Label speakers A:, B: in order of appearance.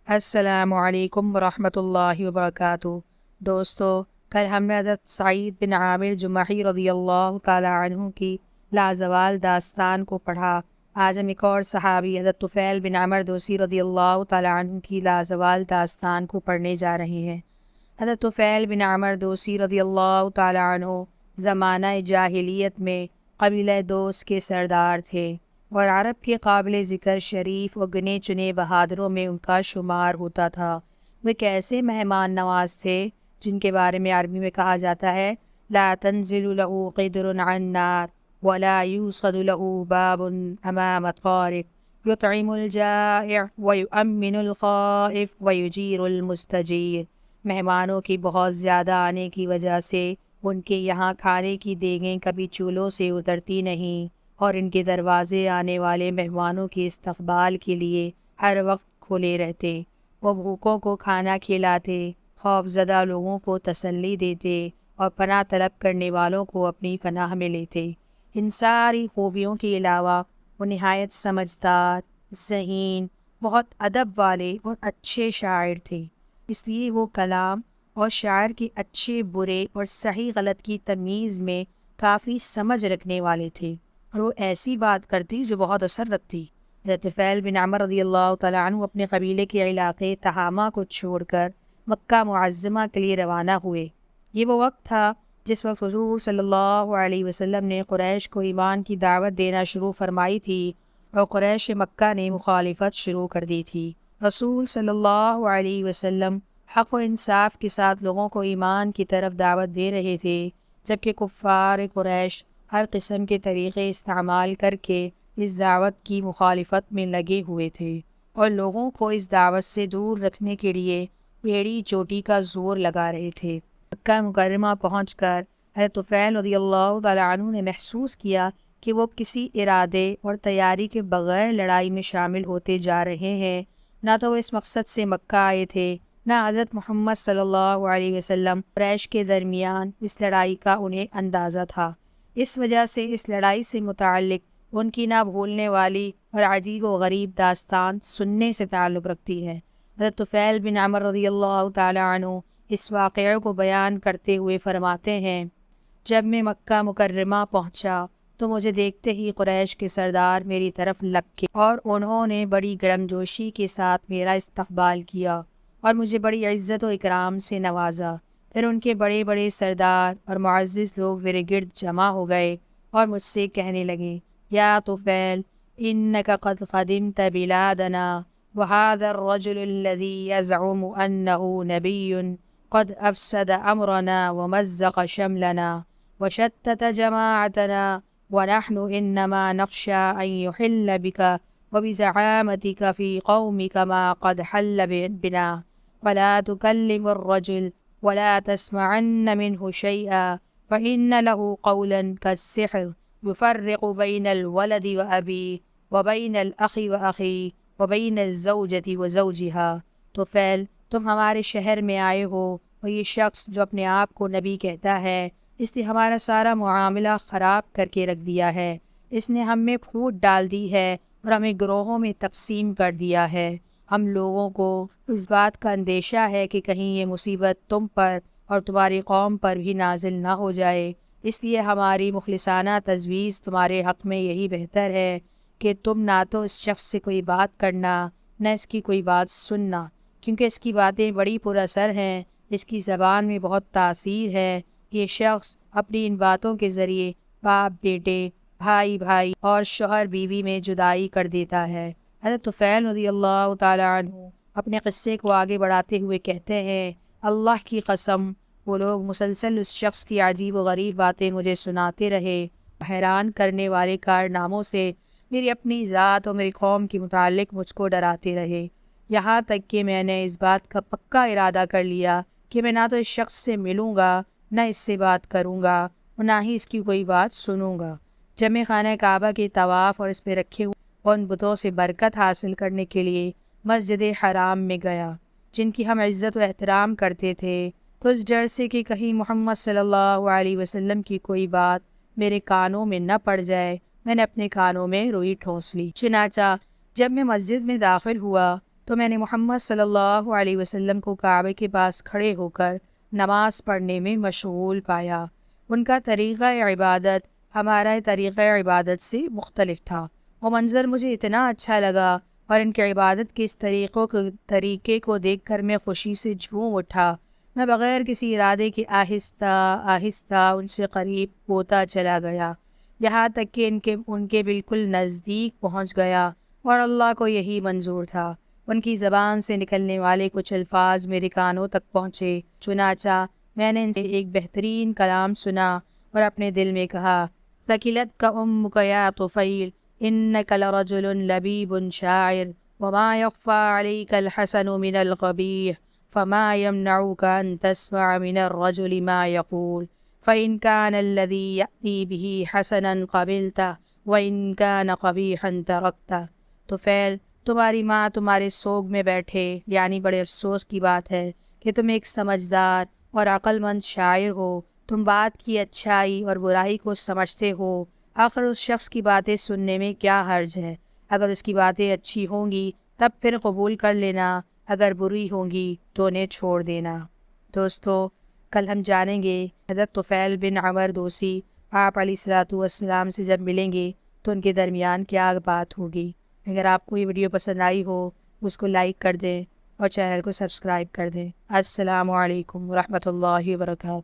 A: السلام علیکم ورحمۃ اللہ وبرکاتہ۔ دوستو، کل ہم نے حضرت سعید بن عامر جمحی رضی اللہ تعالیٰ عنہ کی لازوال داستان کو پڑھا۔ آج ہم ایک اور صحابی حضرت طفیل بن عمر دوسی رضی اللہ تعالیٰ عنہ کی لازوال داستان کو پڑھنے جا رہے ہیں۔ حضرت طفیل بن عمر دوسی رضی اللہ تعالیٰ عنہ زمانہ جاہلیت میں قبیلہ دوس کے سردار تھے اور عرب کے قابل ذکر شریف اور گنے چنے بہادروں میں ان کا شمار ہوتا تھا۔ وہ ایک ایسے مہمان نواز تھے جن کے بارے میں عربی میں کہا جاتا ہے لا تنزل له قدر عن نار ولا يوصد له باب امام طارق يطعم الجائع ويؤمن الخائف ويجير المستجير۔ مہمانوں کی بہت زیادہ آنے کی وجہ سے ان کے یہاں کھانے کی دیگیں کبھی چولہوں سے اترتی نہیں اور ان کے دروازے آنے والے مہمانوں کے استقبال کے لیے ہر وقت کھلے رہتے۔ وہ بھوکوں کو کھانا کھلاتے، خوف زدہ لوگوں کو تسلی دیتے اور پناہ طلب کرنے والوں کو اپنی پناہ میں لیتے۔ ان ساری خوبیوں کے علاوہ وہ نہایت سمجھدار، ذہین، بہت ادب والے اور اچھے شاعر تھے۔ اس لیے وہ کلام اور شاعر کے اچھے برے اور صحیح غلط کی تمیز میں کافی سمجھ رکھنے والے تھے اور وہ ایسی بات کرتی جو بہت اثر رکھتی۔ حضرت طفیل بن عمر رضی اللہ تعالیٰ عنہ اپنے قبیلے کے علاقے تہامہ کو چھوڑ کر مکہ معظمہ کے لیے روانہ ہوئے۔ یہ وہ وقت تھا جس وقت حضور صلی اللہ علیہ وسلم نے قریش کو ایمان کی دعوت دینا شروع فرمائی تھی اور قریش مکہ نے مخالفت شروع کر دی تھی۔ رسول صلی اللہ علیہ وسلم حق و انصاف کے ساتھ لوگوں کو ایمان کی طرف دعوت دے رہے تھے، جبکہ کفار قریش ہر قسم کے طریقے استعمال کر کے اس دعوت کی مخالفت میں لگے ہوئے تھے اور لوگوں کو اس دعوت سے دور رکھنے کے لیے بیڑی چوٹی کا زور لگا رہے تھے۔ مکہ مکرمہ پہنچ کر حضرت طفیل رضی اللہ تعالیٰ عنہ نے محسوس کیا کہ وہ کسی ارادے اور تیاری کے بغیر لڑائی میں شامل ہوتے جا رہے ہیں۔ نہ تو وہ اس مقصد سے مکہ آئے تھے، نہ حضرت محمد صلی اللہ علیہ وسلم قریش کے درمیان اس لڑائی کا انہیں اندازہ تھا۔ اس وجہ سے اس لڑائی سے متعلق ان کی نہ بھولنے والی اور عجیب و غریب داستان سننے سے تعلق رکھتی ہے۔ حضرت طفیل بن عمر رضی اللہ تعالیٰ عنہ اس واقعے کو بیان کرتے ہوئے فرماتے ہیں، جب میں مکہ مکرمہ پہنچا تو مجھے دیکھتے ہی قریش کے سردار میری طرف لپکے اور انہوں نے بڑی گرمجوشی کے ساتھ میرا استقبال کیا اور مجھے بڑی عزت و اکرام سے نوازا۔ پھر ان کے بڑے بڑے سردار اور معزز لوگ میرے گرد جمع ہو گئے اور مجھ سے کہنے لگے، یا طفیل انک قد قدمت بلادنا وهذا الرجل الذي يزعم انه نبي قد افسد امرنا ومزق شملنا وشتت جماعتنا ونحن انما نخشى ان يحل بك وبزعامتك في قومك ما قد حل بنا فلا تكلم الرجل ولا تسمعن منه شيئا فإن له قولا كالسحر يفرق بين الولد وأبيه وبين الأخ وأخيه وبين الزوجة وزوجها۔ طفیل، تم ہمارے شہر میں آئے ہو اور یہ شخص جو اپنے آپ کو نبی کہتا ہے اس نے ہمارا سارا معاملہ خراب کر کے رکھ دیا ہے۔ اس نے ہم میں پھوٹ ڈال دی ہے اور ہمیں گروہوں میں تقسیم کر دیا ہے۔ ہم لوگوں کو اس بات کا اندیشہ ہے کہ کہیں یہ مصیبت تم پر اور تمہاری قوم پر بھی نازل نہ ہو جائے، اس لیے ہماری مخلصانہ تجویز تمہارے حق میں یہی بہتر ہے کہ تم نہ تو اس شخص سے کوئی بات کرنا نہ اس کی کوئی بات سننا، کیونکہ اس کی باتیں بڑی پر اثر ہیں، اس کی زبان میں بہت تاثیر ہے۔ یہ شخص اپنی ان باتوں کے ذریعے باپ بیٹے، بھائی بھائی اور شوہر بیوی میں جدائی کر دیتا ہے۔ حضرت طفیل رضی اللہ تعالیٰ عنہ اپنے قصے کو آگے بڑھاتے ہوئے کہتے ہیں، اللہ کی قسم وہ لوگ مسلسل اس شخص کی عجیب و غریب باتیں مجھے سناتے رہے، حیران کرنے والے کارناموں سے میری اپنی ذات اور میری قوم کے متعلق مجھ کو ڈراتے رہے، یہاں تک کہ میں نے اس بات کا پکا ارادہ کر لیا کہ میں نہ تو اس شخص سے ملوں گا، نہ اس سے بات کروں گا اور نہ ہی اس کی کوئی بات سنوں گا۔ جب میں خانہ کعبہ کے طواف اور اس پہ رکھے ہوئے ان بتوں سے برکت حاصل کرنے کے لیے مسجد حرام میں گیا جن کی ہم عزت و احترام کرتے تھے، تو اس ڈر سے کہ کہیں محمد صلی اللہ علیہ وسلم کی کوئی بات میرے کانوں میں نہ پڑ جائے، میں نے اپنے کانوں میں روئی ٹھونس لی۔ چنانچہ جب میں مسجد میں داخل ہوا تو میں نے محمد صلی اللہ علیہ وسلم کو کعبے کے پاس کھڑے ہو کر نماز پڑھنے میں مشغول پایا۔ ان کا طریقہ عبادت ہمارا طریقہ عبادت سے مختلف تھا۔ وہ منظر مجھے اتنا اچھا لگا اور ان کے عبادت کے اس طریقے کو دیکھ کر میں خوشی سے جھوم اٹھا۔ میں بغیر کسی ارادے کے آہستہ آہستہ ان سے قریب ہوتا چلا گیا، یہاں تک کہ ان کے بالکل نزدیک پہنچ گیا، اور اللہ کو یہی منظور تھا۔ ان کی زبان سے نکلنے والے کچھ الفاظ میرے کانوں تک پہنچے، چنانچہ میں نے ان سے ایک بہترین کلام سنا اور اپنے دل میں کہا: ثقلتک امک یا طفیل انک لرجل لبیب شاعر وما یخفی علیک الحسن من القبیح فما یمنعک ان تسمع من الرجل ما یقول فإن كان الذي يأتي به حسنا قبلته وإن كان قبیحا ترکته۔ طفیل، تمہاری ماں تمہارے سوگ میں بیٹھے، یعنی بڑے افسوس کی بات ہے کہ تم ایک سمجھدار اور عقل مند شاعر ہو۔ تم بات کی اچھائی اور برائی کو سمجھتے ہو۔ آخر اس شخص کی باتیں سننے میں کیا حرج ہے؟ اگر اس کی باتیں اچھی ہوں گی تب پھر قبول کر لینا، اگر بری ہوں گی تو انہیں چھوڑ دینا۔ دوستو، کل ہم جانیں گے حضرت طفیل بن عمر دوسی آپ علیہ السلام سے جب ملیں گے تو ان کے درمیان کیا بات ہوگی۔ اگر آپ کو یہ ویڈیو پسند آئی ہو اس کو لائک کر دیں اور چینل کو سبسکرائب کر دیں۔ السلام علیکم ورحمۃ اللہ وبرکاتہ۔